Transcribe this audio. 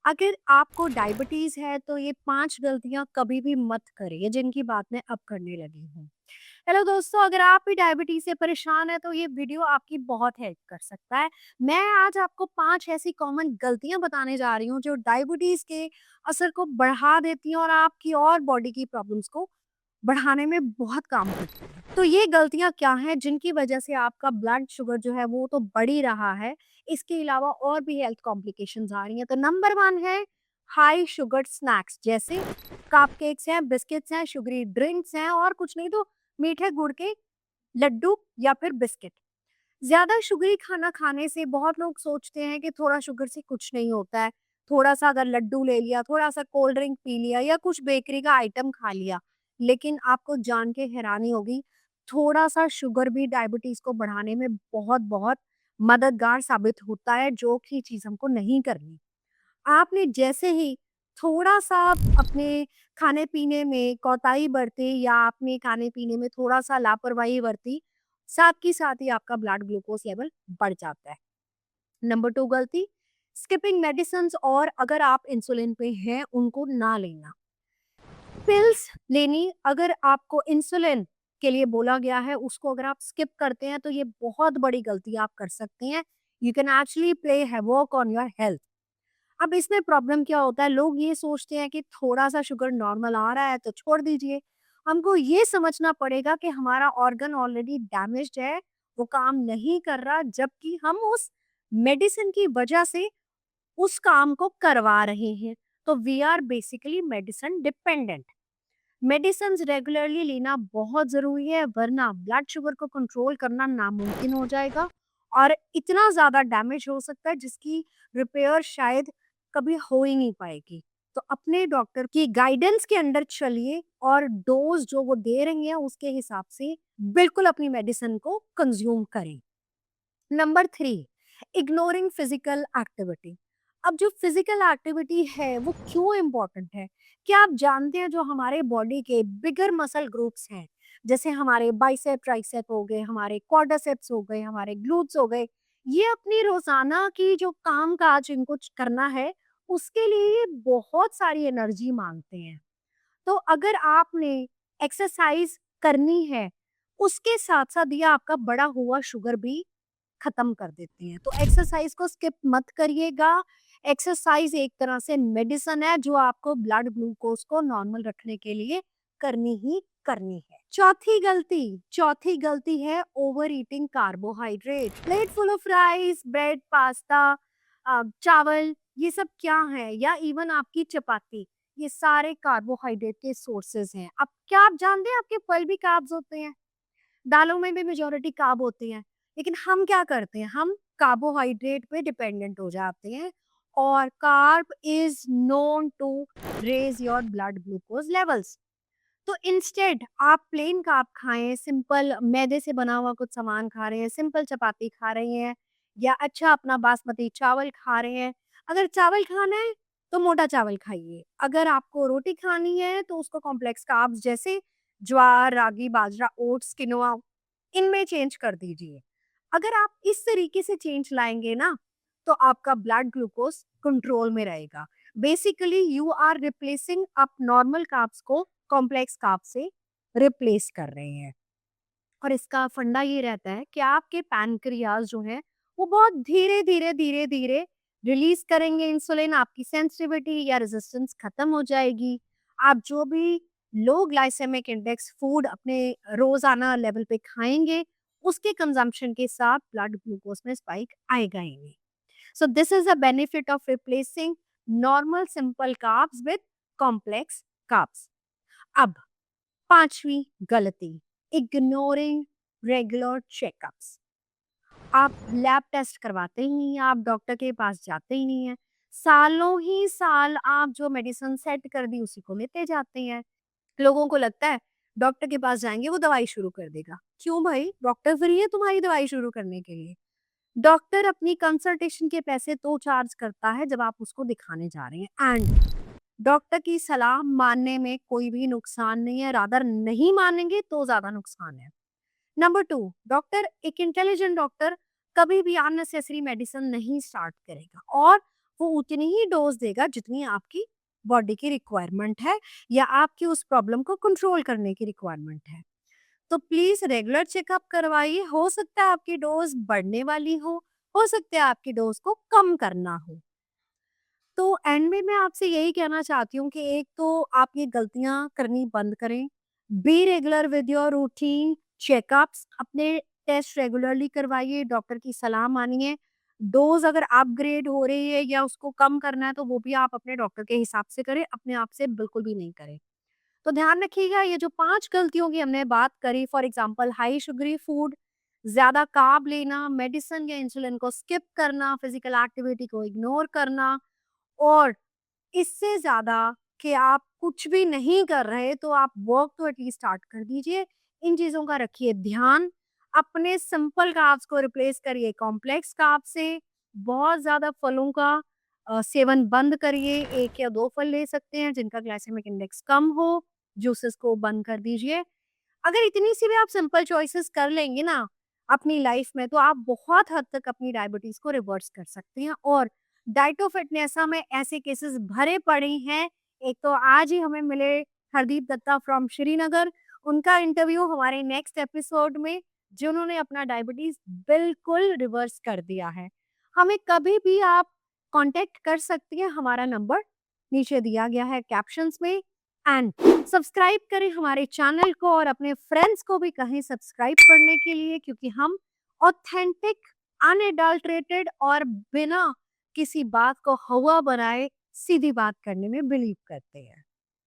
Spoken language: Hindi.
अगर आपको डायबिटीज़ है तो ये 5 गलतियाँ कभी भी मत करिए जिनकी बात मैं अब करने लगी हूँ। हेलो दोस्तों, अगर आप भी डायबिटीज़ से परेशान हैं तो ये वीडियो आपकी बहुत हेल्प कर सकता है। मैं आज आपको 5 ऐसी कॉमन गलतियाँ बताने जा रही हूँ जो डायबिटीज़ के असर को बढ़ा देती हैं और आपकी और बॉडी की प्रॉब्लम्स को बढ़ाने में बहुत काम करती हैं। तो ये गलतियाँ क्या हैं जिनकी वजह से आपका ब्लड शुगर जो है वो तो बढ़ ही रहा है, इसके अलावा और भी हेल्थ कॉम्प्लिकेशंस आ रही हैं। तो नंबर 1 है हाई शुगर स्नैक्स, जैसे कपकेक्स हैं, बिस्किट्स हैं, शुगरी ड्रिंक्स हैं और कुछ नहीं तो मीठे गुड़ के लड्डू या फिर बिस्किट। ज़्यादा शुगरी खाना खाने से बहुत लोग सोचते हैं कि थोड़ा शुगर से कुछ नहीं होता है। थोड़ा-सा अगर लड्डू ले लिया, थोड़ा-सा कोल्ड ड्रिंक पी लिया या कुछ बेकरी का आइटम खा लिया, लेकिन आपको जान के हैरानी होगी, थोड़ा-सा शुगर भी डायबिटीज़ को बढ़ाने में बहुत-बहुत मददगार साबित होता है, जो कि चीज़ हमको नहीं करनी। आपने जैसे ही थोड़ा-सा अपने खाने-पीने में कोताही बरती या आपने खाने-पीने में थोड़ा-सा लापरवाही बरती, साथ ही साथ ही आपका ब्लड ग्लूकोज़ लेवल बढ़ जाता है। नंबर 2 गलती, स्किपिंग मेडिसिन्स और अगर आप इंसुलिन पे हैं, उनको ना लेना। पिल्स लेनी, अगर आपको इंसुलिन के लिए बोला गया है, उसको अगर आप स्किप करते हैं, तो ये बहुत बड़ी गलती आप कर सकते हैं। You can actually play havoc on your health. अब इसमें प्रॉब्लम क्या होता है, लोग ये सोचते हैं कि थोड़ा-सा शुगर नॉर्मल आ रहा है तो छोड़ दीजिए। हमको ये समझना पड़ेगा कि हमारा ऑर्गन ऑलरेडी डैमेज्ड है, वो काम नहीं कर रहा, जबकि हम उस मेडिसिन की वजह से उस काम को करवा रहे हैं। तो we are basically medicine dependent. Medicines regularly लेना बहुत ज़रूरी है, वरना ब्लड शुगर को कंट्रोल करना नामुमकिन हो जाएगा और इतना ज़्यादा डैमेज हो सकता है जिसकी रिपेयर शायद कभी हो ही नहीं पाएगी। तो अपने डॉक्टर की गाइडेंस के अंडर चलिए और डोज़ जो वो दे रही हैं उसके हिसाब से बिल्कुल अपनी मेडिसिन को कंज़्यूम करें। Number 3, ignoring physical activity. अब जो फिजिकल एक्टिविटी है वो क्यों इम्पोर्टेंट है? क्या आप जानते हैं जो हमारे बॉडी के बिगर मसल ग्रुप्स हैं, जैसे हमारे बाइसेप ट्राइसेप हो गए, हमारे क्वाड्रिसेप्स हो गए, हमारे ग्लूट्स हो गए, ये अपनी रोजाना की जो काम काज इनको करना है उसके लिए ये बहुत सारी एनर्जी मांगते हैं। तो अगर आपने एक्सरसाइज करनी है, उसके साथ साथ ये आपका बढ़ा हुआ शुगर भी खत्म कर देती हैं। तो एक्सरसाइज को स्किप मत करिएगा। एक्सरसाइज एक तरह से मेडिसिन है जो आपको ब्लड ग्लूकोज को नॉर्मल रखने के लिए करनी ही करनी है। चौथी गलती है over eating carbohydrate. Plate full of rice, bread, pasta, चावल, ये सब क्या है, या इवन आपकी चपाती, ये सारे कार्बोहाइड्रेट के सोर्सेज हैं। अब क्या आप जानते हैं आपके फल भी कार्ब्स होते हैं, दालों में भी मेजॉरिटी कार्ब होती हैं, लेकिन हम क्या करते हैं, हम कार्बोहाइड्रेट पे डिपेंडेंट हो जाते हैं और carb is known to raise your blood glucose levels. तो इंस्टेड आप प्लेन कार्ब खाएं, सिंपल मैदे से बना हुआ कुछ सामान खा रहे हैं, सिंपल चपाती खा रहे हैं या अच्छा अपना बासमती चावल खा रहे हैं। अगर चावल खाना है तो मोटा चावल खाइए, अगर आपको रोटी खानी है तो उसको कॉम्प्लेक्स कार्ब्स जैसे ज्वार, रागी, बाजरा, ओट्स, किनोआ, इनमें चेंज कर दीजिए। अगर आप इस तरीके से चेंज लाएंगे ना, तो आपका ब्लड ग्लूकोज कंट्रोल में रहेगा। Basically you are replacing up normal carbs को कॉम्प्लेक्स कार्ब से रिप्लेस कर रहे हैं। और इसका फंडा ये रहता है कि आपके पैनक्रियाज जो है वो बहुत धीरे धीरे धीरे धीरे रिलीज करेंगे इंसुलिन, आपकी सेंसिटिविटी या रेजिस्टेंस खत्म हो जाएगी। आप जो भी लो ग्लाइसेमिक इंडेक्स फूड अपने रोजाना लेवल पे खाएंगे, उसके कंजम्पशन के साथ ब्लड ग्लूकोज में स्पाइक आएगा ही नहीं। So this is a benefit of replacing normal simple carbs with complex carbs. अब पांचवी गलती, इग्नोरिंग रेगुलर चेकअप्स। आप लैब टेस्ट करवाते ही नहीं हैं, आप डॉक्टर के पास जाते ही नहीं हैं। सालों ही साल आप जो मेडिसिन सेट कर दी उसी को लेते जाते हैं। लोगों को लगता है डॉक्टर के पास जाएंगे वो दवाई शुरू कर देगा। क्यों भाई, डॉक्टर फ्री है तुम्हारी दवाई शुरू करने के लिए। डॉक्टर अपनी कंसल्टेशन के पैसे तो चार्ज करता है जब आप उसको दिखाने जा रहे हैं, एंड डॉक्टर की सलाह मानने में कोई भी नुकसान नहीं है, रादर नहीं मानेंगे तो ज्यादा नुकसान है। नंबर 2, डॉक्टर, एक इंटेलिजेंट डॉक्टर कभी भी अननेसेसरी मेडिसिन नहीं स्टार्ट करेगा और वो उतनी ही डोज़ देगा जितनी आपकी बॉडी की रिक्वायरमेंट है या आपकी उस प्रॉब्लम को कंट्रोल करने की रिक्वायरमेंट है। तो प्लीज़ रेगुलर चेकअप करवाइए, हो सकता है आपकी डोज़ बढ़ने वाली हो सकता है आपकी डोज़ को कम करना हो। तो एंड में मैं आपसे यही कहना चाहती हूँ कि एक तो आप ये गलतियाँ करनी बंद करें। Be regular with your routine checkups, अपने टेस्ट रेगुलरली करवाइए, डॉक्टर की सलाह मानिए। डोज़ अगर अपग्रेड हो रही है या उसको कम करना है तो वो भी आप अपने डॉक्टर के हिसाब से करें, अपने आप से बिल्कुल भी नहीं करें। तो ध्यान रखिएगा ये जो 5 गलतियों की हमने बात करी, for example high sugary food, ज़्यादा कार्ब लेना, मेडिसिन या इंसुलिन को स्किप करना, फिज़िकल एक्टिविटी को इग्नोर करना और इससे ज़्यादा कि आप कुछ भी नहीं कर रहे, तो आप वर्क तो एटलीस्ट स्टार्ट कर दीजिए। इन चीज़ों का रखिए ध्यान। अपने सिंपल कार्ब्स को रिप्लेस करिए कॉम्प्लेक्स कार्ब से। बहुत ज़्यादा फलों का सेवन बंद करिए। 1 या 2 फल ले सकते हैं जिनका ग्लाइसेमिक इंडेक्स कम हो। जूसेस को बंद कर दीजिए। अगर इतनी सी भी आप सिंपल चॉइसेस कर लेंगे ना अपनी लाइफ में, तो आप बहुत हद तक अपनी डायबिटीज को रिवर्स कर सकते हैं। और डाइटो फिटनेसा में ऐसे केसेस भरे पड़े हैं। एक तो आज ही हमें मिले हरदीप दत्ता फ्रॉम श्रीनगर, उनका इंटरव्यू हमारे नेक्स्ट एपिसोड में, जिन्होंने अपना डायबिटीज बिल्कुल रिवर्स कर दिया है। हमें कभी भी आप कांटेक्ट कर सकती हैं, हमारा नंबर नीचे दिया गया है कैप्शंस में। एंड सब्सक्राइब करें हमारे चैनल को और अपने फ्रेंड्स को भी कहें सब्सक्राइब करने के लिए, क्योंकि हम ऑथेंटिक, अनएडल्टरेटेड और बिना किसी बात को हवा बनाए सीधी बात करने में बिलीव करते हैं।